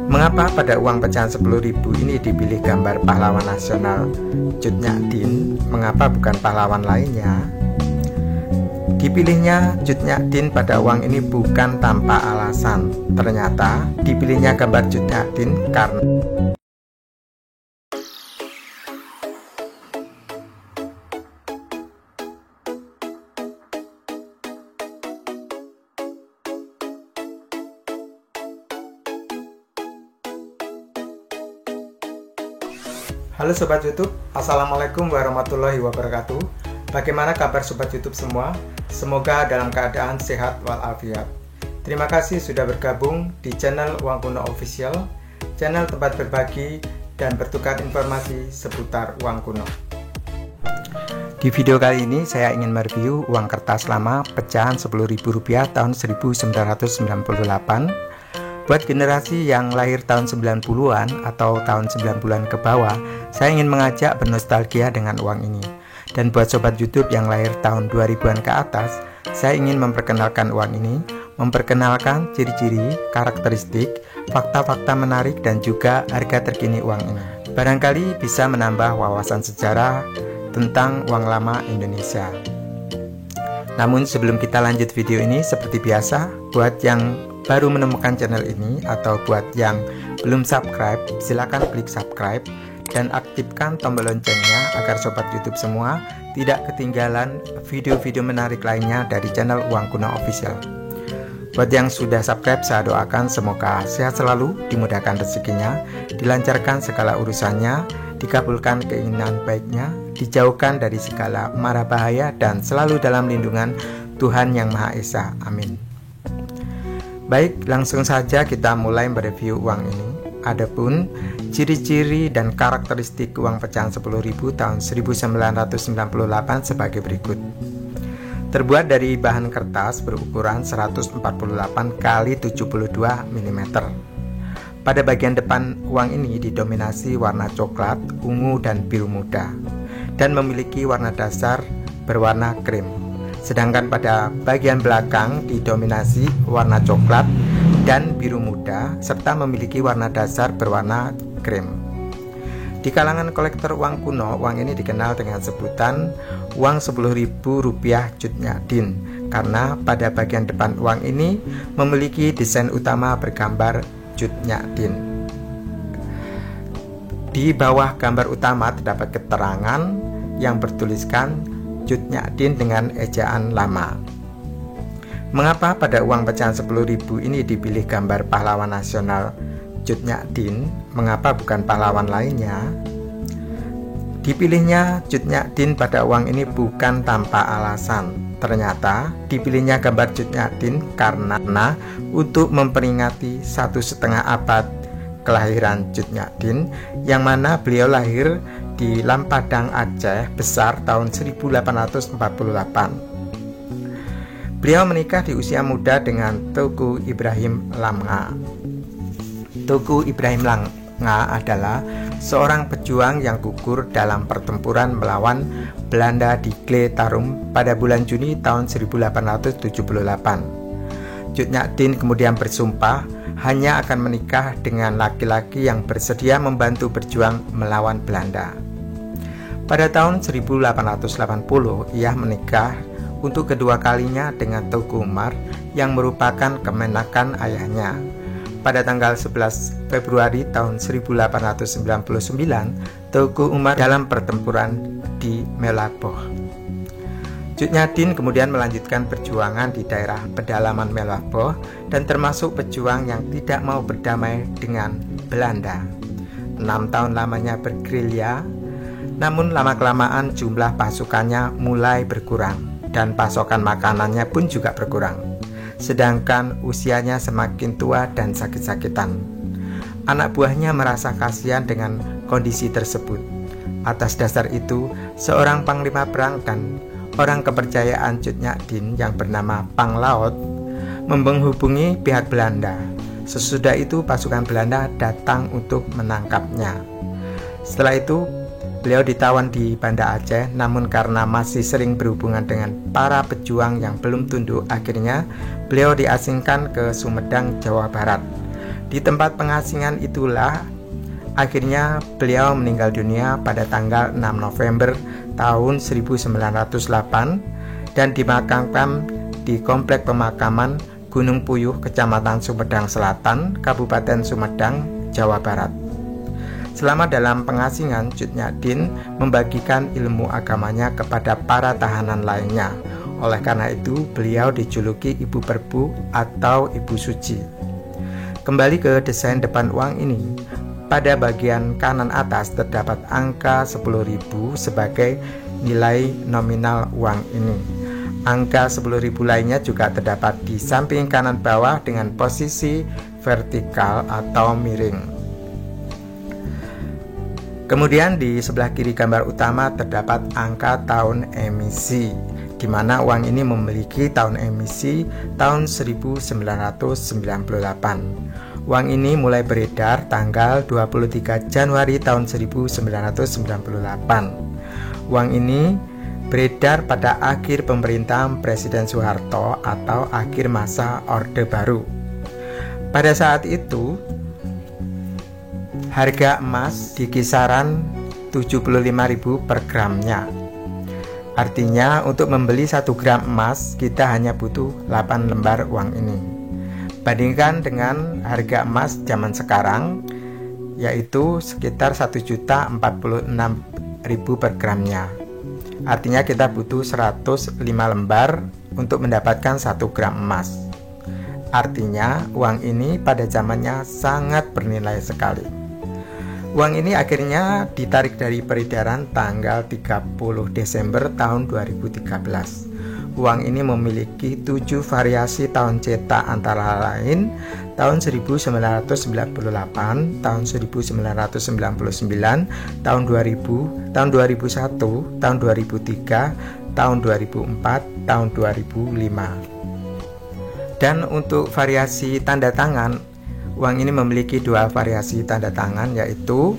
Mengapa pada uang pecahan 10.000 ini dipilih gambar pahlawan nasional Cut Nyak Dien? Mengapa bukan pahlawan lainnya? Dipilihnya Cut Nyak Dien pada uang ini bukan tanpa alasan. Ternyata dipilihnya gambar Cut Nyak Dien karena Halo Sobat YouTube, Assalamualaikum warahmatullahi wabarakatuh. Bagaimana kabar Sobat YouTube semua? Semoga dalam keadaan sehat walafiat. Terima kasih sudah bergabung di channel Uang Kuno Official, channel tempat berbagi dan bertukar informasi seputar uang kuno. Di video kali ini saya ingin mereview uang kertas lama pecahan Rp10.000 tahun 1998. Buat generasi yang lahir tahun 90-an atau tahun 90-an ke bawah, saya ingin mengajak bernostalgia dengan uang ini. Dan buat Sobat YouTube yang lahir tahun 2000-an ke atas, saya ingin memperkenalkan uang ini, memperkenalkan ciri-ciri, karakteristik, fakta-fakta menarik dan juga harga terkini uang ini. Barangkali bisa menambah wawasan sejarah tentang uang lama Indonesia. Namun sebelum kita lanjut video ini, seperti biasa, buat yang baru menemukan channel ini atau buat yang belum subscribe, silakan klik subscribe dan aktifkan tombol loncengnya agar Sobat YouTube semua tidak ketinggalan video-video menarik lainnya dari channel Uang Kuno Official. Buat yang sudah subscribe, saya doakan semoga sehat selalu, dimudahkan rezekinya, dilancarkan segala urusannya, dikabulkan keinginan baiknya, dijauhkan dari segala mara bahaya dan selalu dalam lindungan Tuhan Yang Maha Esa. Amin. Baik, langsung saja kita mulai mereview uang ini. Adapun ciri-ciri dan karakteristik uang pecahan 10.000 tahun 1998 sebagai berikut. Terbuat dari bahan kertas berukuran 148 x 72 mm. Pada bagian depan uang ini didominasi warna coklat, ungu, dan biru muda, dan memiliki warna dasar berwarna krim. Sedangkan pada bagian belakang didominasi warna coklat dan biru muda serta memiliki warna dasar berwarna krim. Di kalangan kolektor uang kuno, uang ini dikenal dengan sebutan uang Rp10.000 Cut Nyak Dien karena pada bagian depan uang ini memiliki desain utama bergambar Cut Nyak Dien. Di bawah gambar utama terdapat keterangan yang bertuliskan Cut Nyak Dien dengan ejaan lama. Mengapa pada uang pecahan 10.000 ini dipilih gambar pahlawan nasional Cut Nyak Dien? Mengapa bukan pahlawan lainnya? Dipilihnya Cut Nyak Dien pada uang ini bukan tanpa alasan. Ternyata dipilihnya gambar Cut Nyak Dien karena untuk memperingati 1,5 abad kelahiran Cut Nyak Dien, yang mana beliau lahir di Lampadang, Aceh Besar tahun 1848. Beliau menikah di usia muda dengan Teuku Ibrahim Lamnga. Teuku Ibrahim Lamnga adalah seorang pejuang yang gugur dalam pertempuran melawan Belanda di Gle Tarum pada bulan Juni tahun 1878. Cut Nyak Dien kemudian bersumpah hanya akan menikah dengan laki-laki yang bersedia membantu berjuang melawan Belanda. Pada tahun 1880, ia menikah untuk kedua kalinya dengan Teuku Umar yang merupakan kemenakan ayahnya. Pada tanggal 11 Februari tahun 1899, Teuku Umar dalam pertempuran di Melaboh. Cut Nyak Dien kemudian melanjutkan perjuangan di daerah pedalaman Melaboh dan termasuk pejuang yang tidak mau berdamai dengan Belanda. 6 tahun lamanya bergerilya, namun lama-kelamaan jumlah pasukannya mulai berkurang dan pasokan makanannya pun juga berkurang. Sedangkan usianya semakin tua dan sakit-sakitan. Anak buahnya merasa kasihan dengan kondisi tersebut. Atas dasar itu, seorang panglima perang dan orang kepercayaan Cut Nyak Dien yang bernama Pang Laut menghubungi pihak Belanda. Sesudah itu pasukan Belanda datang untuk menangkapnya. Setelah itu beliau ditawan di Banda Aceh, namun karena masih sering berhubungan dengan para pejuang yang belum tunduk, akhirnya beliau diasingkan ke Sumedang, Jawa Barat. Di tempat pengasingan itulah akhirnya beliau meninggal dunia pada tanggal 6 November tahun 1908 dan dimakamkan di Komplek Pemakaman Gunung Puyuh, Kecamatan Sumedang Selatan, Kabupaten Sumedang, Jawa Barat. Selama dalam pengasingan, Cut Nyak Dien membagikan ilmu agamanya kepada para tahanan lainnya. Oleh karena itu, beliau dijuluki Ibu Perbu atau Ibu Suci. Kembali ke desain depan uang ini, pada bagian kanan atas terdapat angka 10.000 sebagai nilai nominal uang ini. Angka 10.000 lainnya juga terdapat di samping kanan bawah dengan posisi vertikal atau miring. Kemudian di sebelah kiri gambar utama terdapat angka tahun emisi, di mana uang ini memiliki tahun emisi tahun 1998. Uang ini mulai beredar tanggal 23 Januari tahun 1998. Uang ini beredar pada akhir pemerintahan Presiden Soeharto atau akhir masa Orde Baru. Pada saat itu, harga emas di kisaran 75.000 per gramnya. Artinya untuk membeli 1 gram emas kita hanya butuh 8 lembar uang ini. Bandingkan dengan harga emas zaman sekarang, yaitu sekitar 1.046.000 per gramnya. Artinya kita butuh 105 lembar untuk mendapatkan 1 gram emas. Artinya uang ini pada zamannya sangat bernilai sekali. Uang ini akhirnya ditarik dari peredaran tanggal 30 Desember tahun 2013. Uang ini memiliki 7 variasi tahun cetak antara lain tahun 1998, tahun 1999, tahun 2000, tahun 2001, tahun 2003, tahun 2004, tahun 2005. Dan untuk variasi tanda tangan, uang ini memiliki 2 variasi tanda tangan, yaitu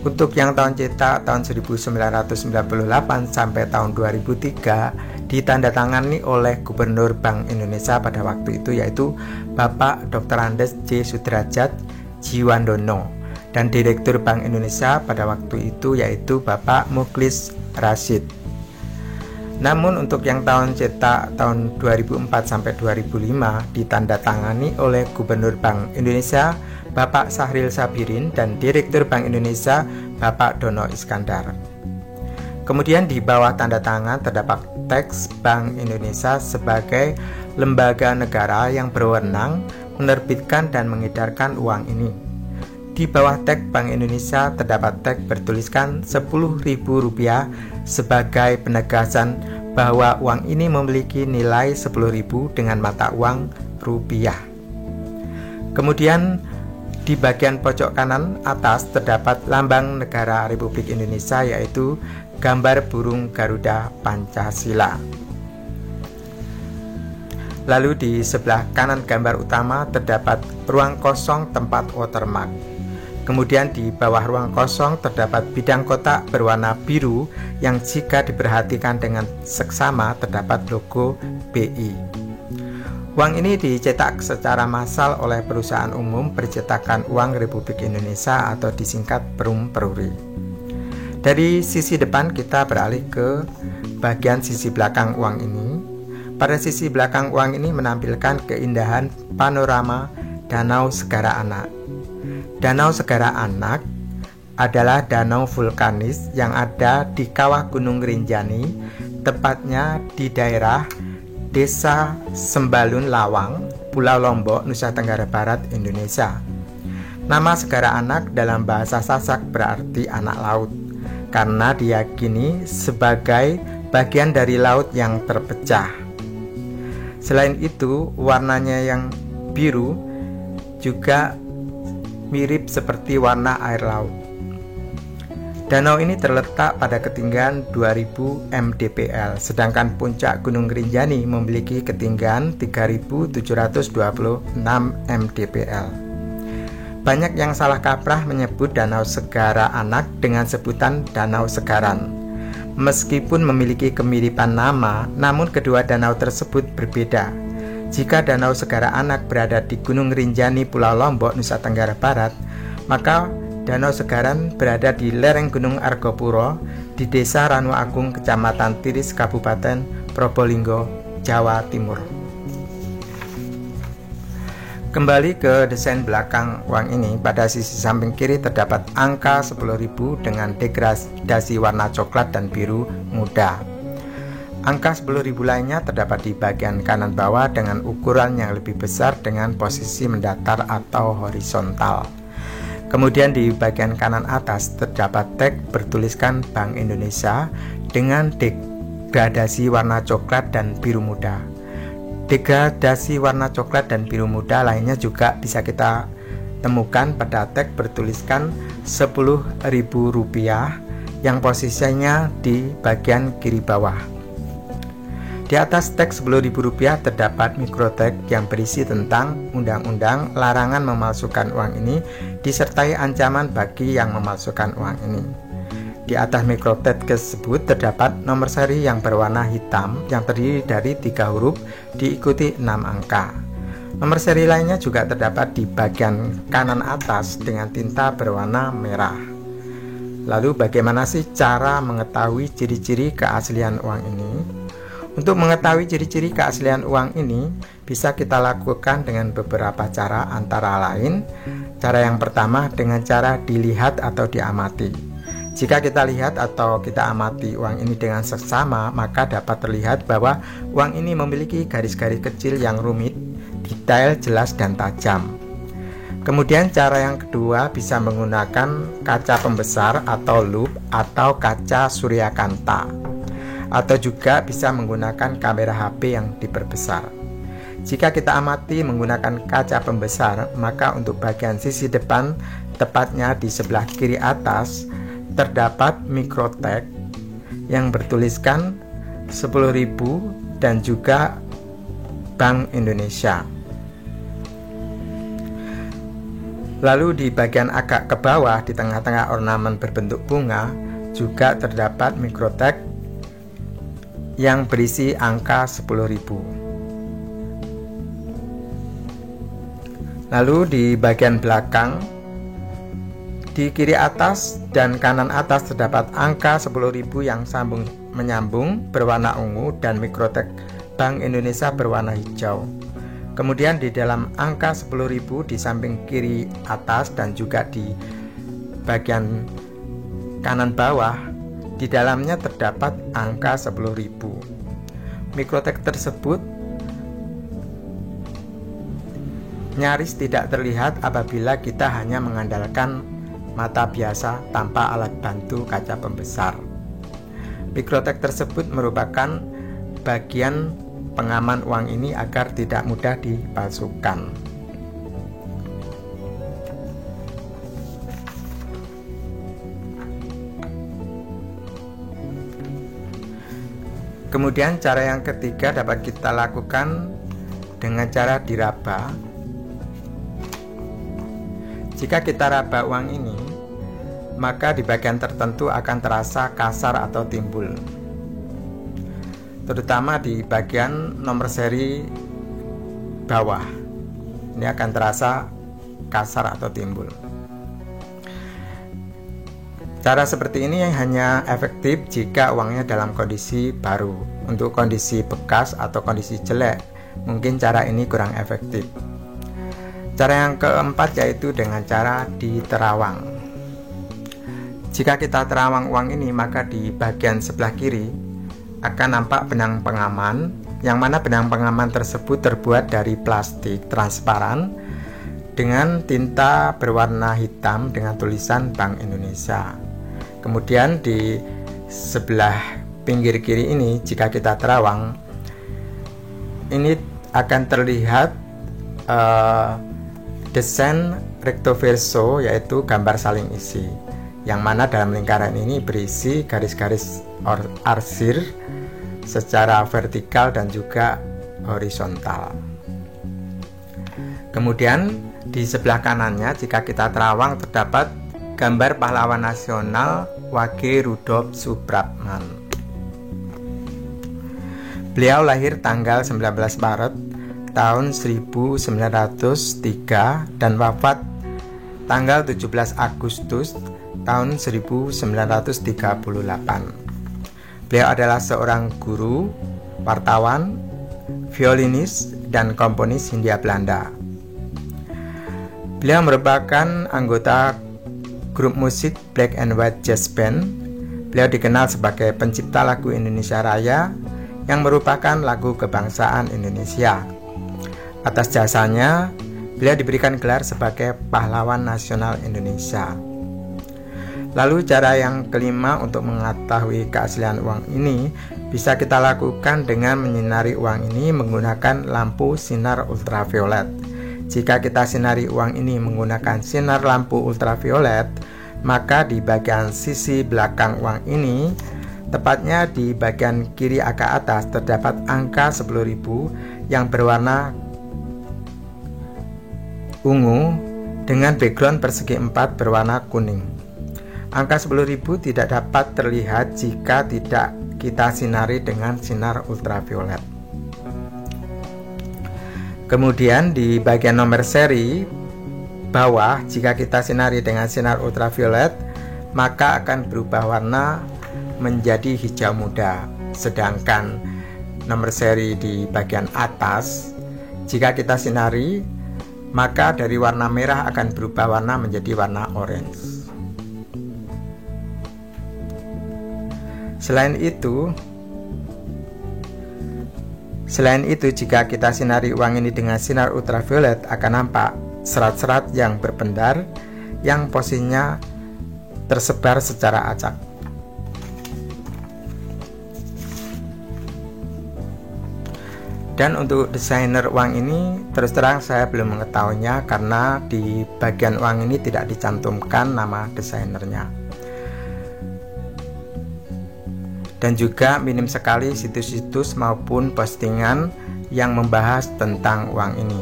untuk yang tahun cetak tahun 1998 sampai tahun 2003 ditandatangani oleh Gubernur Bank Indonesia pada waktu itu, yaitu Bapak Dr. Andes J. Sudrajat Jiwandono, dan Direktur Bank Indonesia pada waktu itu yaitu Bapak Mukhlis Rasyid. Namun untuk yang tahun cetak tahun 2004 sampai 2005 ditandatangani oleh Gubernur Bank Indonesia Bapak Sahril Sabirin dan Direktur Bank Indonesia Bapak Dono Iskandar. Kemudian di bawah tanda tangan terdapat teks Bank Indonesia sebagai lembaga negara yang berwenang menerbitkan dan mengedarkan uang ini. Di bawah teks Bank Indonesia terdapat teks bertuliskan Rp10.000 sebagai penegasan bahwa uang ini memiliki nilai 10.000 dengan mata uang rupiah. Kemudian di bagian pojok kanan atas terdapat lambang negara Republik Indonesia, yaitu gambar burung Garuda Pancasila. Lalu di sebelah kanan gambar utama terdapat ruang kosong tempat watermark. Kemudian di bawah ruang kosong terdapat bidang kotak berwarna biru yang jika diperhatikan dengan seksama terdapat logo BI. Uang ini dicetak secara massal oleh Perusahaan Umum Percetakan Uang Republik Indonesia atau disingkat Perum Peruri. Dari sisi depan kita beralih ke bagian sisi belakang uang ini. Pada sisi belakang uang ini menampilkan keindahan panorama Danau Segara Anak. Danau Segara Anak adalah danau vulkanis yang ada di kawah Gunung Rinjani, tepatnya di daerah Desa Sembalun Lawang, Pulau Lombok, Nusa Tenggara Barat, Indonesia. Nama Segara Anak dalam bahasa Sasak berarti anak laut, karena diyakini sebagai bagian dari laut yang terpecah. Selain itu, warnanya yang biru juga mirip seperti warna air laut. Danau ini terletak pada ketinggian 2000 mdpl, sedangkan puncak Gunung Rinjani memiliki ketinggian 3726 mdpl. Banyak yang salah kaprah menyebut Danau Segara Anak dengan sebutan Danau Segaran. Meskipun memiliki kemiripan nama, namun kedua danau tersebut berbeda. Jika Danau Segara Anak berada di Gunung Rinjani, Pulau Lombok, Nusa Tenggara Barat, maka Danau Segaran berada di lereng Gunung Argopuro di Desa Ranu Agung, Kecamatan Tiris, Kabupaten Probolinggo, Jawa Timur. Kembali ke desain belakang uang ini, pada sisi samping kiri terdapat angka 10.000 dengan degradasi warna coklat dan biru muda. Angka 10.000 lainnya terdapat di bagian kanan bawah dengan ukuran yang lebih besar dengan posisi mendatar atau horizontal. Kemudian di bagian kanan atas terdapat tag bertuliskan Bank Indonesia dengan degradasi warna coklat dan biru muda. Degradasi warna coklat dan biru muda lainnya juga bisa kita temukan pada tag bertuliskan Rp10.000 yang posisinya di bagian kiri bawah. Di atas teks Rp10.000 terdapat mikrotag yang berisi tentang undang-undang larangan memalsukan uang ini disertai ancaman bagi yang memalsukan uang ini. Di atas mikrotag tersebut terdapat nomor seri yang berwarna hitam yang terdiri dari 3 huruf diikuti 6 angka. Nomor seri lainnya juga terdapat di bagian kanan atas dengan tinta berwarna merah. Lalu bagaimana sih cara mengetahui ciri-ciri keaslian uang ini? Untuk mengetahui ciri-ciri keaslian uang ini bisa kita lakukan dengan beberapa cara, antara lain cara yang pertama dengan cara dilihat atau diamati. Jika kita lihat atau kita amati uang ini dengan seksama, maka dapat terlihat bahwa uang ini memiliki garis-garis kecil yang rumit, detail, jelas, dan tajam. Kemudian cara yang kedua bisa menggunakan kaca pembesar atau lup atau kaca suryakanta, atau juga bisa menggunakan kamera HP yang diperbesar. Jika kita amati menggunakan kaca pembesar, maka untuk bagian sisi depan, tepatnya di sebelah kiri atas, terdapat mikrotag yang bertuliskan 10.000 dan juga Bank Indonesia. Lalu di bagian agak ke bawah di tengah-tengah ornamen berbentuk bunga juga terdapat mikrotag yang berisi angka 10.000. Lalu di bagian belakang di kiri atas dan kanan atas terdapat angka 10.000 yang menyambung berwarna ungu dan mikrotag Bank Indonesia berwarna hijau. Kemudian di dalam angka 10.000 di samping kiri atas dan juga di bagian kanan bawah, di dalamnya terdapat angka 10.000. Mikrotag tersebut nyaris tidak terlihat apabila kita hanya mengandalkan mata biasa tanpa alat bantu kaca pembesar. Mikrotag tersebut merupakan bagian pengaman uang ini agar tidak mudah dipalsukan. Kemudian cara yang ketiga dapat kita lakukan dengan cara diraba. Jika kita raba uang ini, maka di bagian tertentu akan terasa kasar atau timbul, terutama di bagian nomor seri bawah. Ini akan terasa kasar atau timbul. Cara seperti ini hanya efektif jika uangnya dalam kondisi baru. Untuk kondisi bekas atau kondisi jelek, mungkin cara ini kurang efektif. Cara yang keempat yaitu dengan cara diterawang. Jika kita terawang uang ini, maka di bagian sebelah kiri akan nampak benang pengaman, yang mana benang pengaman tersebut terbuat dari plastik transparan dengan tinta berwarna hitam dengan tulisan Bank Indonesia. Kemudian di sebelah pinggir kiri ini, jika kita terawang, ini akan terlihat desain recto verso, yaitu gambar saling isi, yang mana dalam lingkaran ini berisi garis-garis arsir secara vertikal dan juga horizontal. Kemudian di sebelah kanannya, jika kita terawang, terdapat gambar pahlawan nasional Wage Rudolf Supratman. Beliau lahir tanggal 19 Maret tahun 1903 dan wafat tanggal 17 Agustus tahun 1938. Beliau adalah seorang guru, wartawan, violinis, dan komponis Hindia Belanda. Beliau merupakan anggota grup musik Black and White Jazz Band. Beliau dikenal sebagai pencipta lagu Indonesia Raya yang merupakan lagu kebangsaan Indonesia. Atas jasanya, beliau diberikan gelar sebagai pahlawan nasional Indonesia. Lalu cara yang kelima untuk mengetahui keaslian uang ini bisa kita lakukan dengan menyinari uang ini menggunakan lampu sinar ultraviolet. Jika kita sinari uang ini menggunakan sinar lampu ultraviolet, maka di bagian sisi belakang uang ini, tepatnya di bagian kiri agak atas, terdapat angka 10.000 yang berwarna ungu dengan background persegi 4 berwarna kuning. Angka 10.000 tidak dapat terlihat jika tidak kita sinari dengan sinar ultraviolet. Kemudian di bagian nomor seri bawah, jika kita sinari dengan sinar ultraviolet, maka akan berubah warna menjadi hijau muda. Sedangkan nomor seri di bagian atas, jika kita sinari, maka dari warna merah akan berubah warna menjadi warna orange. Selain itu, jika kita sinari uang ini dengan sinar ultraviolet, akan nampak serat-serat yang berpendar yang posisinya tersebar secara acak. Dan untuk desainer uang ini, terus terang saya belum mengetahuinya karena di bagian uang ini tidak dicantumkan nama desainernya. Dan juga minim sekali situs-situs maupun postingan yang membahas tentang uang ini.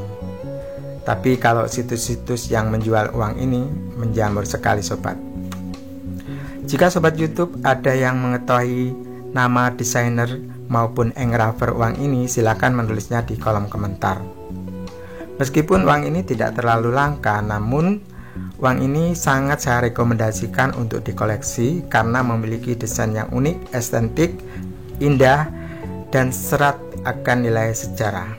Tapi kalau situs-situs yang menjual uang ini menjamur sekali sobat. Jika sobat YouTube ada yang mengetahui nama desainer maupun engraver uang ini, silakan menulisnya di kolom komentar. Meskipun uang ini tidak terlalu langka, namun uang ini sangat saya rekomendasikan untuk dikoleksi karena memiliki desain yang unik, estetik, indah, dan syarat akan nilai sejarah.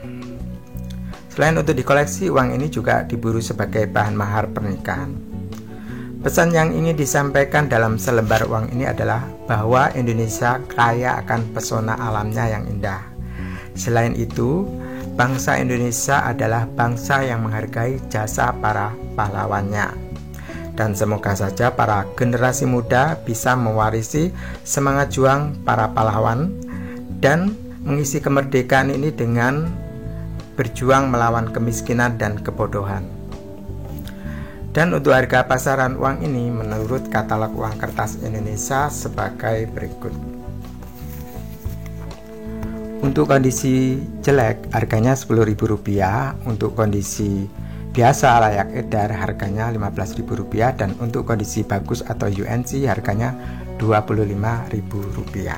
Selain untuk dikoleksi, uang ini juga diburu sebagai bahan mahar pernikahan. Pesan yang ingin disampaikan dalam selembar uang ini adalah bahwa Indonesia kaya akan pesona alamnya yang indah. Selain itu, bangsa Indonesia adalah bangsa yang menghargai jasa para pahlawannya. Dan semoga saja para generasi muda bisa mewarisi semangat juang para pahlawan dan mengisi kemerdekaan ini dengan berjuang melawan kemiskinan dan kebodohan. Dan untuk harga pasaran uang ini menurut katalog uang kertas Indonesia sebagai berikut. Untuk kondisi jelek harganya Rp10.000, untuk kondisi biasa layak edar harganya Rp15.000, dan untuk kondisi bagus atau UNC harganya Rp25.000.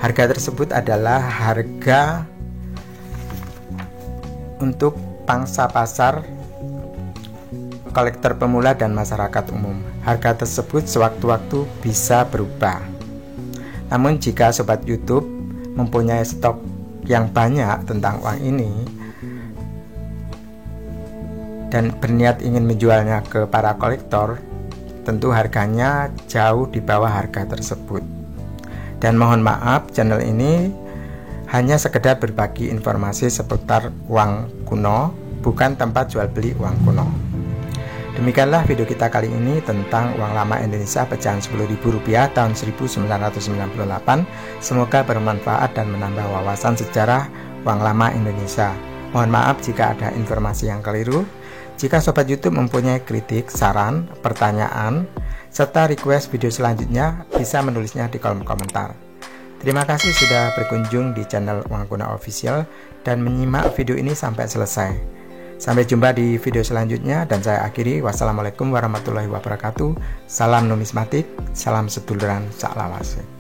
Harga tersebut adalah harga untuk pangsa pasar, kolektor pemula, dan masyarakat umum. Harga tersebut sewaktu-waktu bisa berubah. Namun jika sobat YouTube mempunyai stok yang banyak tentang uang ini dan berniat ingin menjualnya ke para kolektor, tentu harganya jauh di bawah harga tersebut. Dan mohon maaf, channel ini hanya sekedar berbagi informasi seputar uang kuno, bukan tempat jual beli uang kuno. Demikianlah video kita kali ini tentang uang lama Indonesia pecahan Rp10.000 tahun 1998. Semoga bermanfaat dan menambah wawasan sejarah uang lama Indonesia. Mohon maaf jika ada informasi yang keliru. Jika sobat YouTube mempunyai kritik, saran, pertanyaan, serta request video selanjutnya, bisa menulisnya di kolom komentar. Terima kasih sudah berkunjung di channel Uang Kuno Official dan menyimak video ini sampai selesai. Sampai jumpa di video selanjutnya dan saya akhiri. Wassalamualaikum warahmatullahi wabarakatuh. Salam numismatik, salam seduluran saklawase.